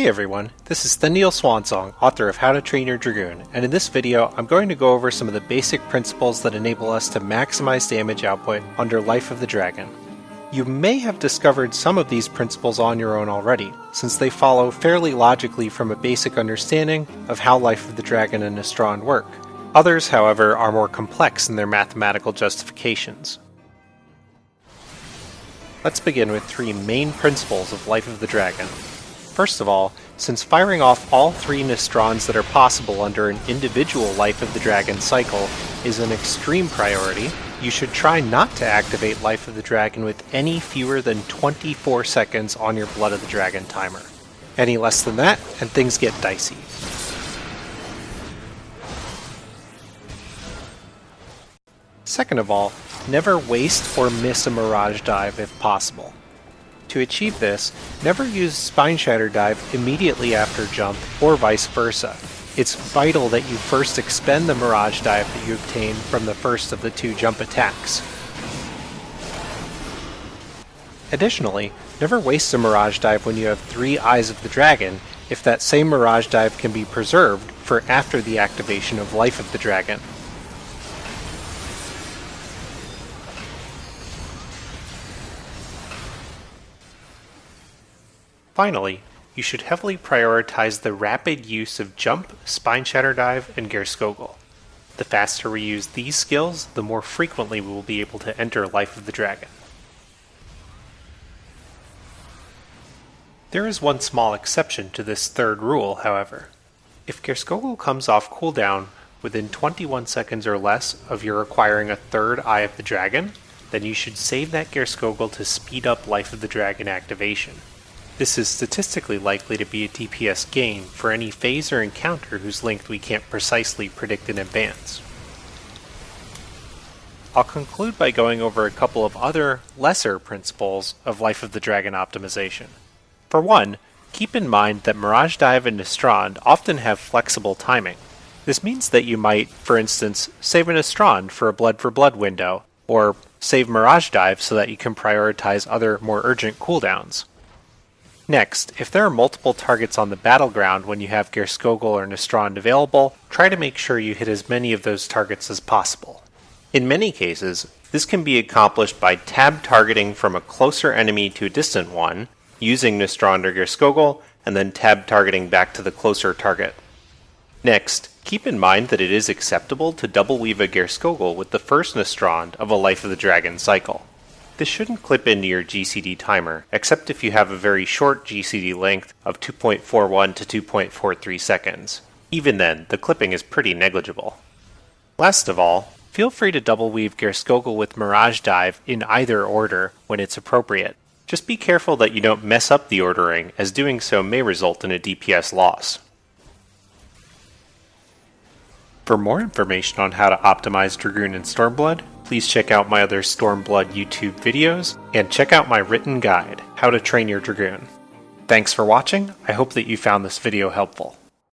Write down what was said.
Hey everyone, this is Thendiel Swansong, author of How to Train Your Dragoon, and in this video I'm going to go over some of the basic principles that enable us to maximize damage output under Life of the Dragon. You may have discovered some of these principles on your own already, since they follow fairly logically from a basic understanding of how Life of the Dragon and Nastrond work. Others, however, are more complex in their mathematical justifications. Let's begin with three main principles of Life of the Dragon. First of all, since firing off all three Nastronds that are possible under an individual Life of the Dragon cycle is an extreme priority, you should try not to activate Life of the Dragon with any fewer than 24 seconds on your Blood of the Dragon timer. Any less than that, and things get dicey. Second of all, never waste or miss a Mirage Dive if possible. To achieve this, never use Spineshatter Dive immediately after jump, or vice versa. It's vital that you first expend the Mirage Dive that you obtain from the first of the two jump attacks. Additionally, never waste a Mirage Dive when you have 3 Eyes of the Dragon, if that same Mirage Dive can be preserved for after the activation of Life of the Dragon. Finally, you should heavily prioritize the rapid use of Jump, Spineshatter Dive, and Geirskogul. The faster we use these skills, the more frequently we will be able to enter Life of the Dragon. There is one small exception to this third rule, however. If Geirskogul comes off cooldown within 21 seconds or less of your acquiring a third Eye of the Dragon, then you should save that Geirskogul to speed up Life of the Dragon activation. This is statistically likely to be a DPS gain for any phase or encounter whose length we can't precisely predict in advance. I'll conclude by going over a couple of other, lesser principles of Life of the Dragon optimization. For one, keep in mind that Mirage Dive and Nastrond often have flexible timing. This means that you might, for instance, save a Nastrond for a Blood for Blood window, or save Mirage Dive so that you can prioritize other, more urgent cooldowns. Next, if there are multiple targets on the battleground when you have Geirskogul or Nastrond available, try to make sure you hit as many of those targets as possible. In many cases, this can be accomplished by tab targeting from a closer enemy to a distant one, using Nastrond or Geirskogul, and then tab targeting back to the closer target. Next, keep in mind that it is acceptable to double weave a Geirskogul with the first Nastrond of a Life of the Dragon cycle. This shouldn't clip into your GCD timer, except if you have a very short GCD length of 2.41 to 2.43 seconds. Even then, the clipping is pretty negligible. Last of all, feel free to double weave Geirskogul with Mirage Dive in either order when it's appropriate. Just be careful that you don't mess up the ordering, as doing so may result in a DPS loss. For more information on how to optimize Dragoon and Stormblood, please check out my other Stormblood YouTube videos, and check out my written guide, How to Train Your Dragoon. Thanks for watching, I hope that you found this video helpful.